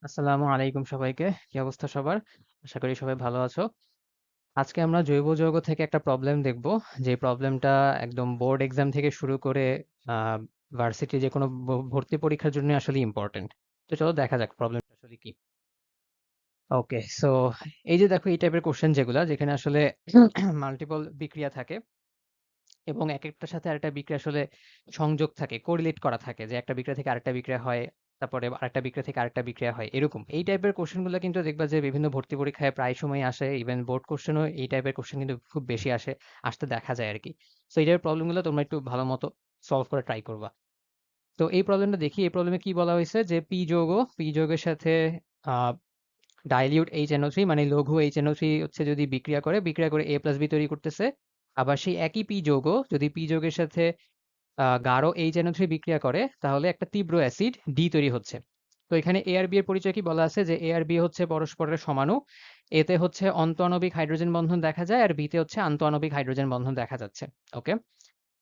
আসসালামু আলাইকুম সবাইকে। কি অবস্থা সবার? আশা করি সবাই ভালো আছো। আজকে আমরা জৈব যৌগ থেকে একটা প্রবলেম দেখব। যে প্রবলেমটা একদম বোর্ড এক্সাম থেকে শুরু করে ভার্সিটি যে কোনো ভর্তি পরীক্ষার জন্য আসলে ইম্পর্টেন্ট। তো চলো দেখা যাক প্রবলেমটা আসলে কি। ওকে, সো এই যে দেখো এই টাইপের কোশ্চেন যেগুলা যেখানে আসলে মাল্টিপল বিক্রিয়া থাকে এবং একেকটার সাথে আরেকটা বিক্রিয়া আসলে সংযোগ থাকে, কোরিলেট করা থাকে যে একটা বিক্রিয়া থেকে আরেকটা বিক্রিয়া হয়, তারপরে আরেকটা বিক্রিয়া থেকে আরেকটা বিক্রিয়া হয়। এরকম এই টাইপের কোশ্চেনগুলো কিন্তু দেখবা যে বিভিন্ন ভর্তি পরীক্ষায় প্রায় সময় আসে, ইভেন বোর্ড কোশ্চেনও এই টাইপের কোশ্চেন কিন্তু খুব বেশি আসতে দেখা যায় আর কি। সো এই টাইপের প্রবলেমগুলো তোমরা একটু ভালো মতো সলভ করে ট্রাই করবা। তো এই প্রবলেমটা দেখি, এই প্রবলেমে কি বলা হয়েছে যে পি যৌগের সাথে আহ ডাইলিউট HNO3 মানে লঘু HNO3 হচ্ছে যদি বিক্রিয়া করে A+B তৈরি করতেছে। আবার সেই একই পি যৌগ যদি পি যৌগের সাথে গাঢ় HNO3 বিক্রিয়া করে তাহলে একটা তীব্র অ্যাসিড ডি তৈরি হচ্ছে। তো এখানে এ আর বি এর পরিচয় কি বলা আছে যে এ আর বি হচ্ছে পরস্পরের সমাণু। এতে হচ্ছে অন্তঃআণবিক হাইড্রোজেন বন্ধন দেখা যায় আর বিতে হচ্ছে আন্তঃআণবিক হাইড্রোজেন বন্ধন দেখা যাচ্ছে। ওকে,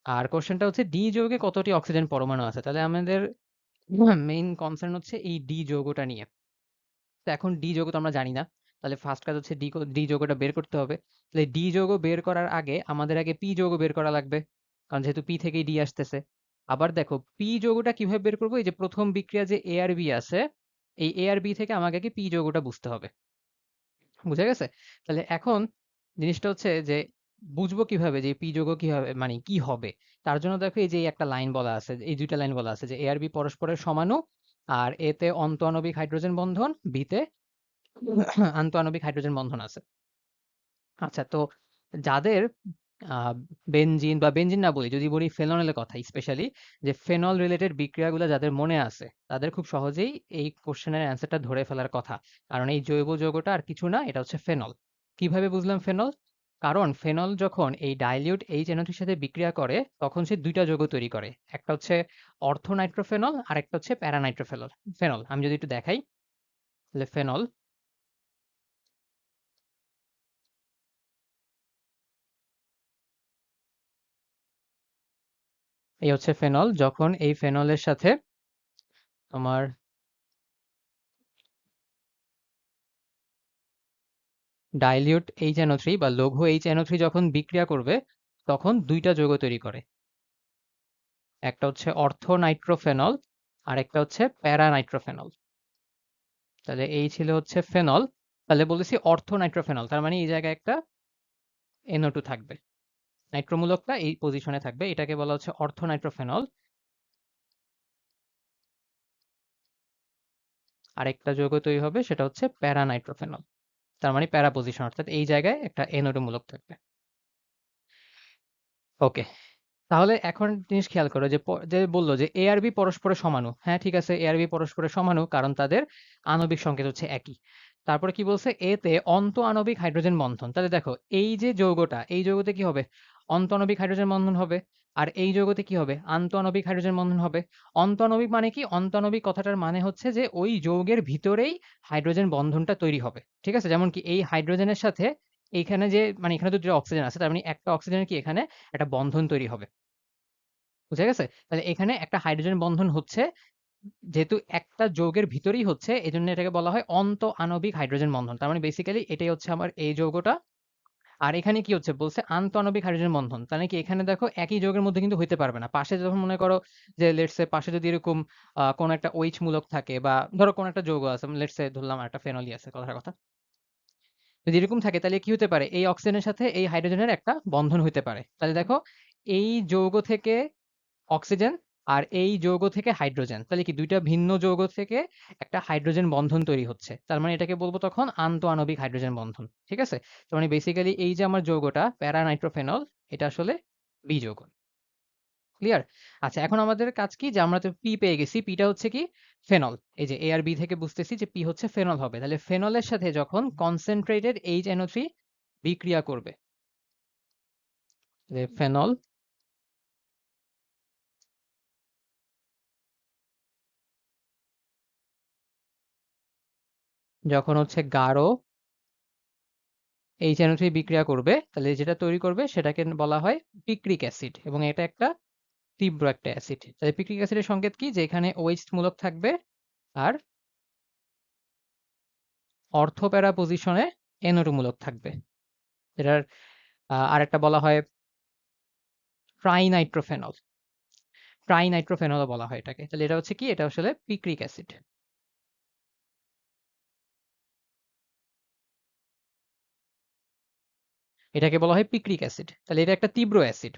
আর কোশ্চেনটা হচ্ছে ডি যৌগে কতটি অক্সিজেন পরমাণু আছে। তাহলে আমাদের মেইন কনসার্ন হচ্ছে এই ডি যৌগটা নিয়ে। তো এখন ডি যৌগ তো আমরা জানি না, তাহলে ফার্স্ট কাজ হচ্ছে ডি যৌগটা বের করতে হবে। তাহলে ডি যৌগ বের করার আগে আমাদের আগে পি যৌগ বের করা লাগবে, কারণ যেহেতু পি থেকেই ডি আসতেছে। আবার দেখো পি যৌগটা কিভাবে বের করবো, এই যে প্রথম বিক্রিয়া যে এ আর বি আছে, এই এ আর বি থেকে আমাকে আগে পি যৌগটা বুঝতে হবে। বুঝা গেছে? তাহলে এখন জিনিসটা হচ্ছে যে বুঝবো কিভাবে যে পি যৌগ কিভাবে মানে কি হবে। তার জন্য দেখো এই যে এই একটা লাইন বলা আছে, এই দুইটা লাইন বলা আছে যে এ আর বি পরস্পরের সমাণু, আর এতে অন্তঃআণবিক হাইড্রোজেন বন্ধন, বিতে আন্তঃআণবিক হাইড্রোজেন বন্ধন আছে। আচ্ছা, তো যাদের বেনজিন বা বেনজিন না বলি, যদি বলি ফেনলের কথা স্পেশালি, যে ফেনল রিলেটেড বিক্রিয়াগুলো যাদের মনে আছে তাদের খুব সহজেই এই কোশ্চেনের অ্যান্সারটা ধরে ফেলার কথা। কারণ এই জৈব যৌগটা আর কিছু না, এটা হচ্ছে ফেনল। কিভাবে বুঝলাম ফেনল? কারণ ফেনল যখন এই ডাইলিউট HNO3 সাথে বিক্রিয়া করে তখন সে দুইটা যৌগ তৈরি করে। একটা হচ্ছে অর্থোনাইট্রোফেনল আর একটা হচ্ছে প্যারানাইট্রোফেনল। ফেনল আমি যদি একটু দেখাই, তাহলে ফেনল, এই হচ্ছে ফেনল। যখন এই ফেনলের সাথে তোমার ডাইলিউট HNO3 বা লঘু HNO3 যখন বিক্রিয়া করবে তখন দুইটা যৌগ তৈরি করে। একটা হচ্ছে অর্থোনাইট্রোফেনল আর একটা হচ্ছে প্যারানাইট্রোফেনল। তাহলে এই ছিল হচ্ছে ফেনল। তাহলে বলেছি অর্থোনাইট্রোফেনল, তার মানে এই জায়গায় একটা NO2 থাকবে, নাইট্রোমূলকটা এই পজিশনে থাকবে, এটাকে বলা হচ্ছে অর্থোনাইট্রোফেনল। আরেকটা যৌগ তৈরি হবে সেটা হচ্ছে প্যারানাইট্রোফেনল, তার মানে প্যারা পজিশন, অর্থাৎ এই জায়গায় একটা NO2 মূলক থাকবে। ওকে, তাহলে এখন জিনিস খেয়াল করো যে যে বললো যে এ আর বি পরস্পরের সমাণু। হ্যাঁ ঠিক আছে, এ আর বি পরস্পরের সমাণু কারণ তাদের আণবিক সংকেত হচ্ছে একই। তারপরে কি বলছে, এতে অন্ত আণবিক হাইড্রোজেন বন্ধন। তাহলে দেখো এই যে যৌগটা, এই যৌগতে কি হবে, অন্ত আণবিক হাইড্রোজেন বন্ধন হবে। আর এই যৌগতে কি হবে, আন্ত আণবিক হাইড্রোজেন বন্ধন হবে। অন্ত আণবিক মানে কি, অন্ত আণবিক কথাটার মানে হচ্ছে যে ওই যৌগের ভিতরেই হাইড্রোজেন বন্ধনটা তৈরি হবে। ঠিক আছে, যেমন কি এই হাইড্রোজেনের সাথে এইখানে যে মানে এখানে তো দুটো অক্সিজেন আছে, তার মানে একটা অক্সিজেনের কি এখানে একটা বন্ধন তৈরি হবে। বুঝা গেছে? তাহলে এখানে একটা হাইড্রোজেন বন্ধন হচ্ছে, যেহেতু একটা যৌগের ভিতরেই হচ্ছে এজন্য এটাকে বলা হয় অন্ত আণবিক হাইড্রোজেন বন্ধন। তার মানে বেসিক্যালি এটাই হচ্ছে আমার এই যৌগটা। আর এখানে কি হচ্ছে বলছে, আন্ত আণবিক হাইড্রোজেন বন্ধন। তাহলে কি এখানে দেখো একই যৌগের মধ্যে কিন্তু হইতে পারবে না। পাশে যখন মনে করো যে লেটস সে পাশে যদি এরকম কোন একটা OH মূলক থাকে, বা ধরো কোন একটা যৌগ আছে, লেটস সে ধরলাম একটা ফেনলই আছে কথার কথা, যদি এরকম থাকে তাহলে কি হতে পারে, এই অক্সিজেনের সাথে এই হাইড্রোজেনের একটা বন্ধন হইতে পারে। তাহলে দেখো এই যৌগ থেকে অক্সিজেন আর এই যৌগ থেকে হাইড্রোজেন, তাহলে কি দুইটা ভিন্ন যৌগ থেকে একটা হাইড্রোজেন বন্ধন তৈরি হচ্ছে, তার মানে এটাকে বলবো তখন আন্ত আণবিক হাইড্রোজেন বন্ধন। ঠিক আছে, তার মানে বেসিক্যালি এই যে আমার যৌগটা প্যারানাইট্রোফেনল, এটা আসলে বি যৌগ। ক্লিয়ার? আচ্ছা, এখন আমাদের কাজ কি, যে আমরা তো পি পেয়ে গেছি, পিটা হচ্ছে কি ফেনল। এই যে এ আর বি থেকে বুঝতেছি যে পি হচ্ছে ফেনল হবে। তাহলে ফেনলের সাথে যখন কনসেন্ট্রেটেড HNO3 বিক্রিয়া করবে, যে ফেনল যখন হচ্ছে গাঢ় HNO3 বিক্রিয়া করবে, তাহলে যেটা তৈরি করবে সেটাকে বলা হয় পিক্রিক অ্যাসিড, এবং এটা একটা তীব্র একটা অ্যাসিড। তাহলে পিক্রিক অ্যাসিডের সংকেত কি, যে এখানে OH মূলক থাকবে আর অর্থোপ্যারা পজিশনে NO2 মূলক থাকবে। এটার আরেকটা বলা হয় ট্রাইনাইট্রোফেনল। ট্রাইনাইট্রোফেনলও বলা হয় এটাকে। তাহলে এটা হচ্ছে কি? এটা আসলে পিক্রিক অ্যাসিড। এটাকে বলা হয় পিক্রিক অ্যাসিড। তাহলে এটা একটা তীব্র অ্যাসিড।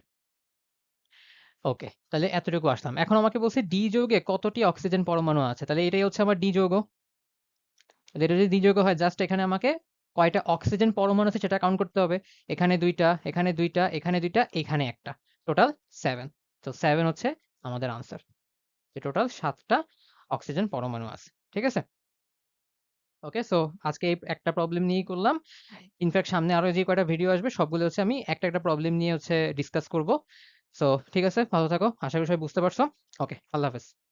ওকে, তাহলে এতটুকু আসলাম। এখন আমাকে বলছে ডি যৌগে কতটি অক্সিজেন পরমাণু আছে। তাহলে এটাই হচ্ছে আমার ডি যৌগ। তাহলে এটা যদি ডি যৌগ হয়, জাস্ট এখানে আমাকে কয়টা অক্সিজেন পরমাণু আছে সেটা কাউন্ট করতে হবে। এখানে ২টা, এখানে ২টা, এখানে ২টা, এখানে ১টা। টোটাল 7। তো 7 হচ্ছে আমাদের আনসার। যে টোটাল 7টা অক্সিজেন পরমাণু আছে। ঠিক আছে? ওকে, সো আজকে এই একটা প্রবলেম নিয়েই করলাম। ইনফ্যাক্ট সামনে আরো যে কয়টা ভিডিও আসবে সবগুলো হচ্ছে আমি একটা একটা প্রবলেম নিয়ে হচ্ছে ডিসকাস করব। সো ঠিক আছে, ভালো থাকো। আশা করি সবাই বুঝতে পারছো। ওকে, আল্লাহ হাফেজ।